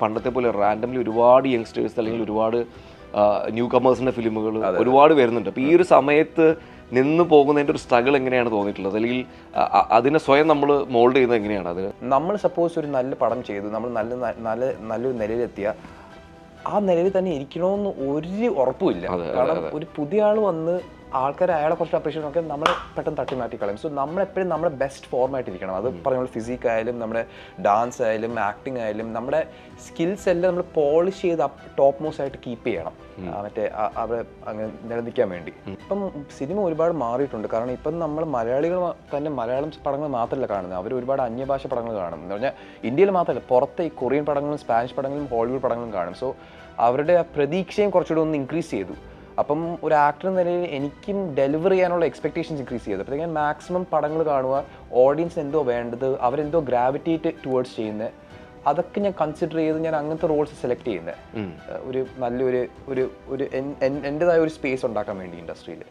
പണ്ടത്തെ പോലെ റാൻഡംലി ഒരുപാട് യങ്സ്റ്റേഴ്സ് അല്ലെങ്കിൽ ഒരുപാട് ന്യൂ കമേഴ്സിൻ്റെ ഫിലിമുകൾ ഒരുപാട് വരുന്നുണ്ട്. അപ്പോൾ ഈ ഒരു സമയത്ത് നിന്ന് പോകുന്നതിൻ്റെ ഒരു സ്ട്രഗിൾ എങ്ങനെയാണ് തോന്നിയിട്ടുള്ളത്, അല്ലെങ്കിൽ അതിനെ സ്വയം നമ്മൾ മോൾഡ് ചെയ്യുന്നത് എങ്ങനെയാണ്? അത് നമ്മൾ സപ്പോസ് ഒരു നല്ല പടം ചെയ്തു, നമ്മൾ നല്ലൊരു നിലയിലെത്തിയ ആ നിലയിൽ തന്നെ ഇരിക്കണമെന്ന് ഒരു ഉറപ്പുമില്ല. കാരണം ഒരു പുതിയ ആൾ വന്ന് ആൾക്കാർ അയാളെ കുറച്ച് അപ്രീഷിയേഷൻ ഒക്കെ നമ്മൾ പെട്ടെന്ന് തട്ടി മാറ്റി കളയും. സോ നമ്മളെപ്പോഴും നമ്മുടെ ബെസ്റ്റ് ഫോർമായിട്ടിരിക്കണം. അത് പറഞ്ഞ ഫിസിക് ആയാലും നമ്മുടെ ഡാൻസ് ആയാലും ആക്ടിങ് ആയാലും നമ്മുടെ സ്കിൽസ് എല്ലാം നമ്മൾ പോളിഷ് ചെയ്ത് ടോപ്പ് മോസ്റ്റ് ആയിട്ട് കീപ്പ് ചെയ്യണം, മറ്റേ അവരെ അങ്ങനെ നിലനിൽക്കാൻ വേണ്ടി. ഇപ്പം സിനിമ ഒരുപാട് മാറിയിട്ടുണ്ട്. കാരണം ഇപ്പം നമ്മൾ മലയാളികൾ തന്നെ മലയാളം പടങ്ങൾ മാത്രമല്ല കാണുന്നത്, അവർ ഒരുപാട് അന്യഭാഷ പടങ്ങൾ കാണും. എന്ന് പറഞ്ഞാൽ ഇന്ത്യയിൽ മാത്രമല്ല, പുറത്തെ ഈ കൊറിയൻ പടങ്ങളും സ്പാനിഷ് പടങ്ങളും ഹോളിവുഡ് പടങ്ങളും കാണും. സോ അവരുടെ ആ പ്രതീക്ഷയും കുറച്ചുകൂടി ഒന്ന് ഇൻക്രീസ് ചെയ്തു. അപ്പം ഒരു ആക്ടർ എന്ന നിലയിൽ എനിക്കും ഡെലിവർ ചെയ്യാനുള്ള എക്സ്പെക്ടേഷൻസ് ഇൻക്രീസ് ചെയ്തു. അപ്പോൾ ഞാൻ മാക്സിമം പടങ്ങൾ കാണുക, ഓഡിയൻസ് എന്തോ വേണ്ടത്, അവരെന്തോ ഗ്രാവിറ്റേറ്റ് ടുവേർഡ്സ് ചെയ്യുന്നത്, അതൊക്കെ ഞാൻ കൺസിഡർ ചെയ്ത് ഞാൻ അങ്ങനത്തെ റോൾസ് സെലക്ട് ചെയ്യുന്നത് ഒരു നല്ലൊരു എൻ്റെതായ ഒരു സ്പേസ് ഉണ്ടാക്കാൻ വേണ്ടി ഇൻഡസ്ട്രിയിൽ.